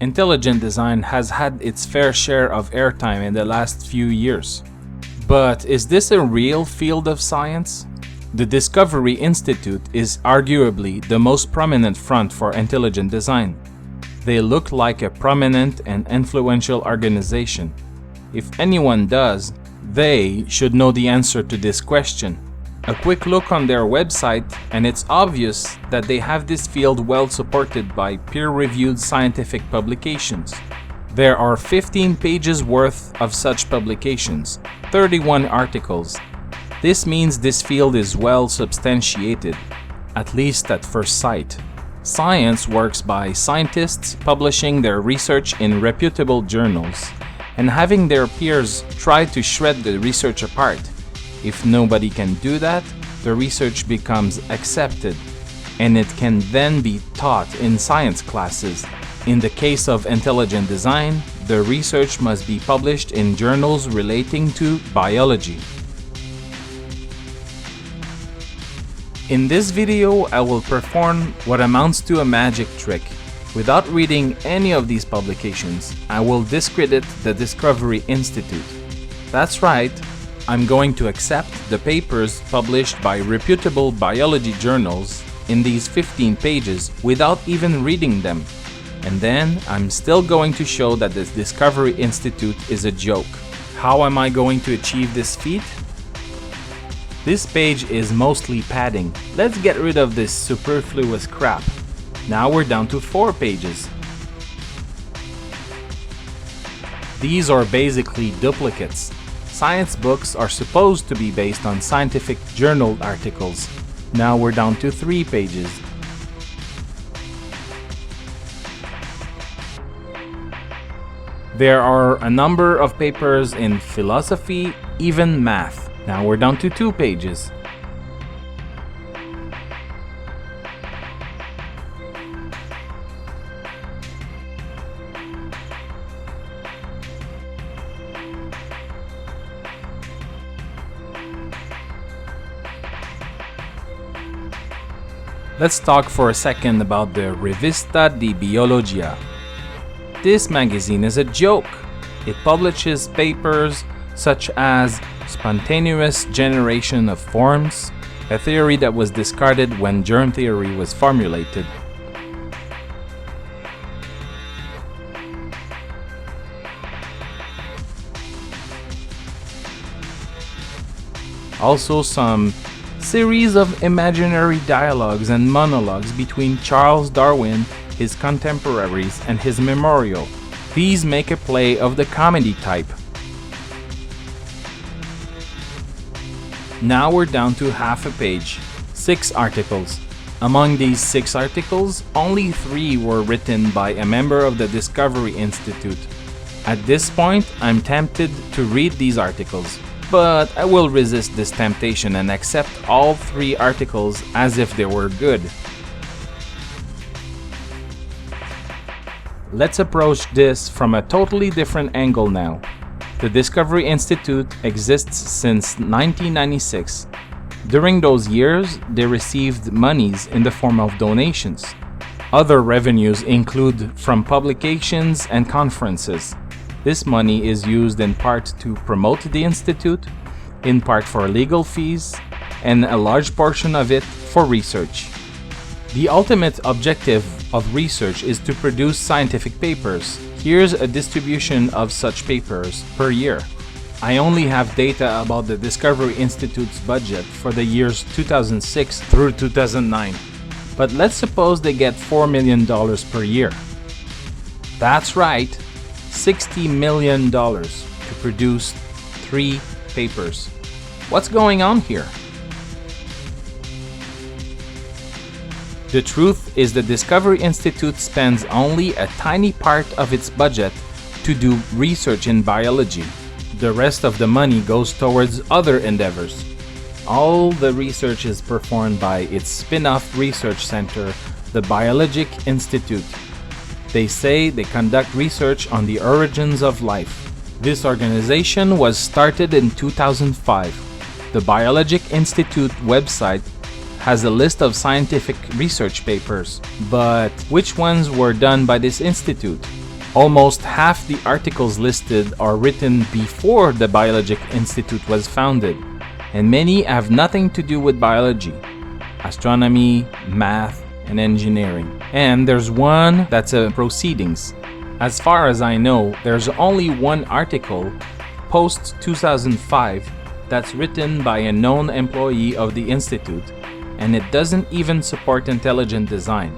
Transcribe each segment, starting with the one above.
Intelligent design has had its fair share of airtime in the last few years. But is this a real field of science? The Discovery Institute is arguably the most prominent front for intelligent design. They look like a prominent and influential organization. If anyone does, they should know the answer to this question. A quick look on their website, and it's obvious that they have this field well supported by peer-reviewed scientific publications. There are 15 pages worth of such publications, 31 articles. This means this field is well substantiated, at least at first sight. Science works by scientists publishing their research in reputable journals and having their peers try to shred the research apart. If nobody can do that, the research becomes accepted, and it can then be taught in science classes. In the case of intelligent design, the research must be published in journals relating to biology. In this video, I will perform what amounts to a magic trick. Without reading any of these publications, I will discredit the Discovery Institute. That's right. I'm going to accept the papers published by reputable biology journals in these 15 pages without even reading them. And then I'm still going to show that the Discovery Institute is a joke. How am I going to achieve this feat? This page is mostly padding. Let's get rid of this superfluous crap. Now we're down to 4 pages. These are basically duplicates. Science books are supposed to be based on scientific journal articles. Now we're down to 3 pages. There are a number of papers in philosophy, even math. Now we're down to 2 pages. Let's talk for a second about the Rivista di Biologia. This magazine is a joke. It publishes papers such as spontaneous generation of forms, a theory that was discarded when germ theory was formulated. Also some series of imaginary dialogues and monologues between Charles Darwin, his contemporaries, and his memorial. These make a play of the comedy type. Now we're down to half a page. 6 articles. Among these 6 articles, only 3 were written by a member of the Discovery Institute. At this point, I'm tempted to read these articles, but I will resist this temptation and accept all 3 articles as if they were good. Let's approach this from a totally different angle now. The Discovery Institute exists since 1996. During those years, they received monies in the form of donations. Other revenues include from publications and conferences. This money is used in part to promote the Institute, in part for legal fees, and a large portion of it for research. The ultimate objective of research is to produce scientific papers. Here's a distribution of such papers per year. I only have data about the Discovery Institute's budget for the years 2006 through 2009. But let's suppose they get $4 million per year. That's right, $60 million to produce 3 papers. What's going on here? The truth is the Discovery Institute spends only a tiny part of its budget to do research in biology. The rest of the money goes towards other endeavors. All the research is performed by its spin-off research center, the Biologic Institute. They say they conduct research on the origins of life. This organization was started in 2005. The Biologic Institute website has a list of scientific research papers, but which ones were done by this institute? Almost half the articles listed are written before the Biologic Institute was founded, and many have nothing to do with biology, astronomy, math, and engineering. And there's one that's a proceedings. As far as I know, there's only one article, post-2005, that's written by a known employee of the Institute, and it doesn't even support intelligent design.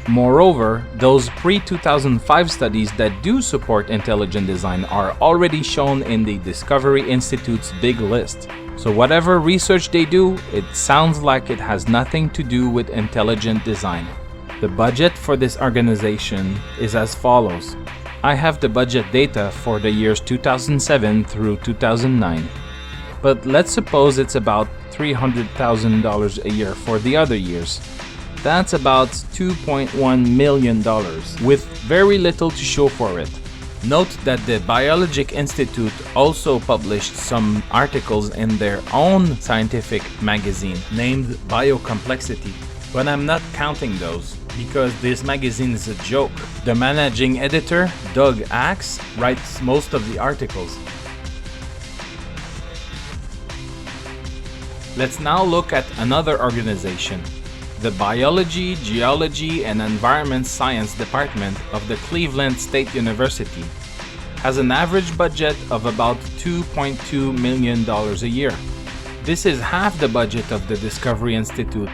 Moreover, those pre-2005 studies that do support intelligent design are already shown in the Discovery Institute's big list. So whatever research they do, it sounds like it has nothing to do with intelligent design. The budget for this organization is as follows. I have the budget data for the years 2007 through 2009. But let's suppose it's about $300,000 a year for the other years. That's about $2.1 million, with very little to show for it. Note that the Biologic Institute also published some articles in their own scientific magazine named Biocomplexity, but I'm not counting those because this magazine is a joke. The managing editor, Doug Axe, writes most of the articles. Let's now look at another organization. The Biology, Geology, and Environment Science Department of the Cleveland State University has an average budget of about $2.2 million a year. This is half the budget of the Discovery Institute,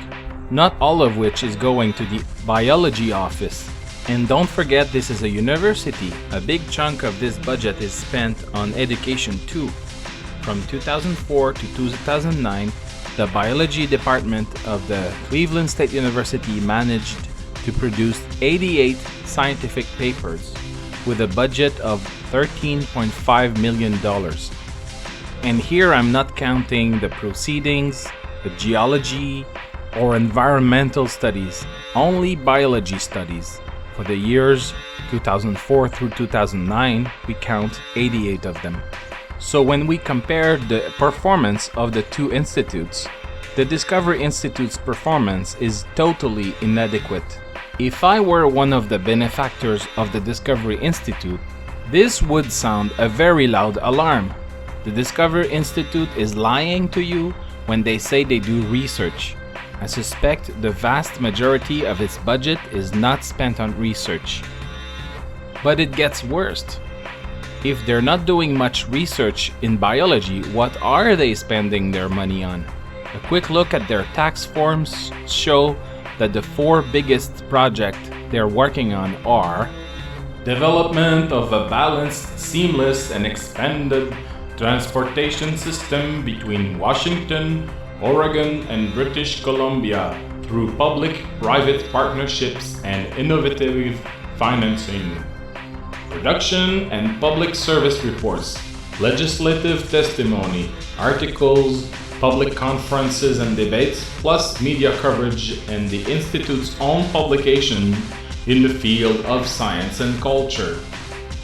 not all of which is going to the biology office. And don't forget, this is a university. A big chunk of this budget is spent on education too. From 2004 to 2009, the biology department of the Cleveland State University managed to produce 88 scientific papers with a budget of $13.5 million. And here I'm not counting the proceedings, the geology, or environmental studies, only biology studies. For the years 2004 through 2009, we count 88 of them. So when we compare the performance of the two institutes, the Discovery Institute's performance is totally inadequate. If I were one of the benefactors of the Discovery Institute, this would sound a very loud alarm. The Discovery Institute is lying to you when they say they do research. I suspect the vast majority of its budget is not spent on research. But it gets worse. If they're not doing much research in biology, what are they spending their money on? A quick look at their tax forms show that the four biggest projects they're working on are development of a balanced, seamless, and expanded transportation system between Washington, Oregon, and British Columbia through public-private partnerships and innovative financing. Production and public service reports, legislative testimony, articles, public conferences and debates, plus media coverage and the Institute's own publication in the field of science and culture.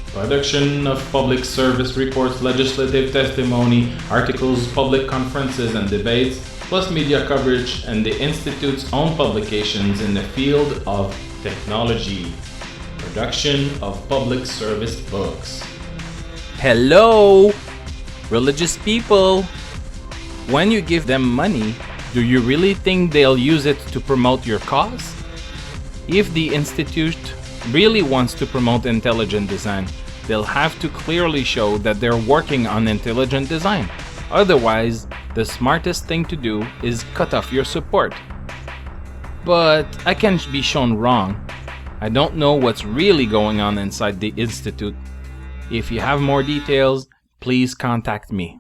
Production of public service reports, legislative testimony, articles, public conferences and debates, plus media coverage and the Institute's own publications in the field of technology. Production of public service books. Hello, religious people. When you give them money, do you really think they'll use it to promote your cause? If the Institute really wants to promote intelligent design, they'll have to clearly show that they're working on intelligent design. Otherwise, the smartest thing to do is cut off your support. But I can be shown wrong. I don't know what's really going on inside the Institute. If you have more details, please contact me.